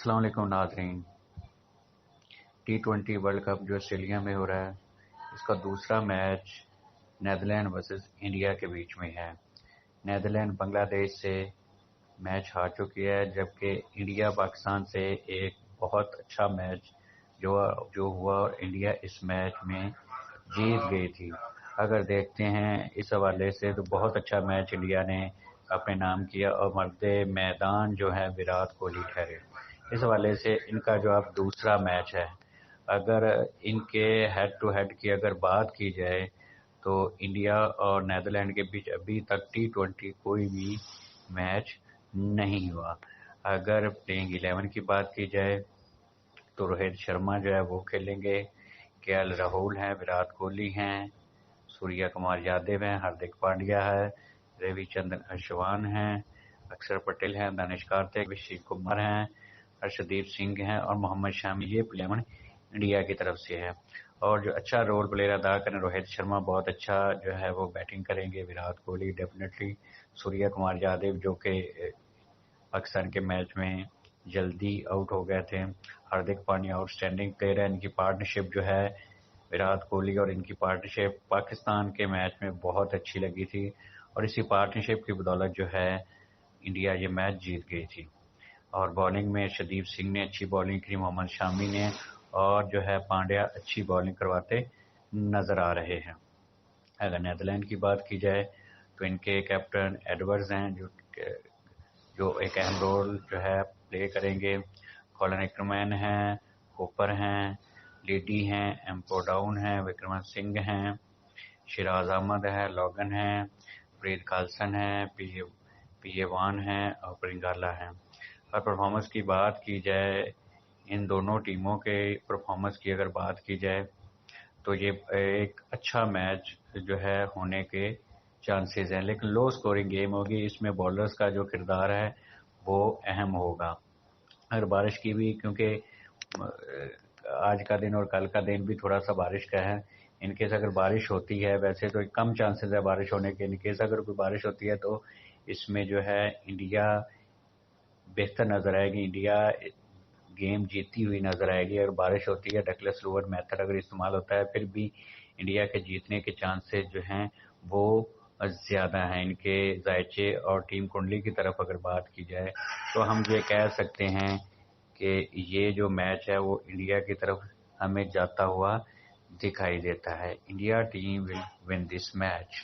अस्सलाम वालेकुम नाज़रीन। T20 वर्ल्ड कप जो ऑस्ट्रेलिया में हो रहा है, इसका दूसरा मैच नीदरलैंड वर्सेस इंडिया के बीच में है। नीदरलैंड बांग्लादेश से मैच हार चुकी है, जबकि इंडिया पाकिस्तान से एक बहुत अच्छा मैच जो हुआ और इंडिया इस मैच में जीत गई थी। अगर देखते हैं इस हवाले से तो बहुत अच्छा मैच इंडिया ने अपने नाम किया और मर्दे मैदान जो है विराट कोहली ठहरे। इस हवाले से इनका जो अब दूसरा मैच है, अगर इनके हेड टू हेड की अगर बात की जाए तो इंडिया और नीदरलैंड के बीच अभी तक T20 कोई भी मैच नहीं हुआ। अगर प्लेइंग 11 की बात की जाए तो रोहित शर्मा जो है वो खेलेंगे, KL राहुल हैं, विराट कोहली हैं, सूर्या कुमार यादव हैं, हार्दिक पांड्या है, रविचंद्रन अश्विन हैं, अक्षर पटेल हैं, दानिश कार्तिक, अभिषेक कुमार हैं, हर्षदीप सिंह हैं और मोहम्मद शामी। ये 11 इंडिया की तरफ से है। और जो अच्छा रोल प्लेयर अदा करें, रोहित शर्मा बहुत अच्छा जो है वो बैटिंग करेंगे, विराट कोहली डेफिनेटली, सूर्या कुमार यादव जो कि पाकिस्तान के मैच में जल्दी आउट हो गए थे, हार्दिक पांड्या आउटस्टैंडिंग प्लेयर है। इनकी पार्टनरशिप जो है विराट कोहली और इनकी पार्टनरशिप पाकिस्तान के मैच में बहुत अच्छी लगी थी और इसी पार्टनरशिप की बदौलत जो है इंडिया ये मैच जीत गई थी। और बॉलिंग में अर्शदीप सिंह ने अच्छी बॉलिंग की, मोहम्मद शामी ने, और जो है पांड्या अच्छी बॉलिंग करवाते नजर आ रहे हैं। अगर नीदरलैंड की बात की जाए तो इनके कैप्टन एडवर्ड्स हैं जो एक अहम रोल जो है प्ले करेंगे। कॉलिन एक्करमैन हैं, होपर हैं, लेडी हैं, एम्पोडाउन हैं, विक्रम सिंह हैं, शिराज अहमद है, लॉगन हैं, फ्रीद कार्लसन हैं, पीए वान हैं और प्रिंगाला हैं। और परफॉर्मेंस की बात की जाए, इन दोनों टीमों के परफॉर्मेंस की अगर बात की जाए तो ये एक अच्छा मैच जो है होने के चांसेस हैं, लेकिन लो स्कोरिंग गेम होगी। इसमें बॉलर्स का जो किरदार है वो अहम होगा। अगर बारिश की भी, क्योंकि आज का दिन और कल का दिन भी थोड़ा सा बारिश का है, इनकेस अगर बारिश होती है, वैसे तो कम चांसेस है बारिश होने के, इनकेस अगर कोई बारिश होती है तो इसमें जो है इंडिया बेहतर नजर आएगी, इंडिया गेम जीतती हुई नजर आएगी। अगर बारिश होती है, डकलेस लूवर मेथड अगर इस्तेमाल होता है, फिर भी इंडिया के जीतने के चांसेस जो हैं वो ज़्यादा हैं। इनके जायचे और टीम कुंडली की तरफ अगर बात की जाए तो हम ये कह सकते हैं कि ये जो मैच है वो इंडिया की तरफ हमें जाता हुआ दिखाई देता है। India team will win this match.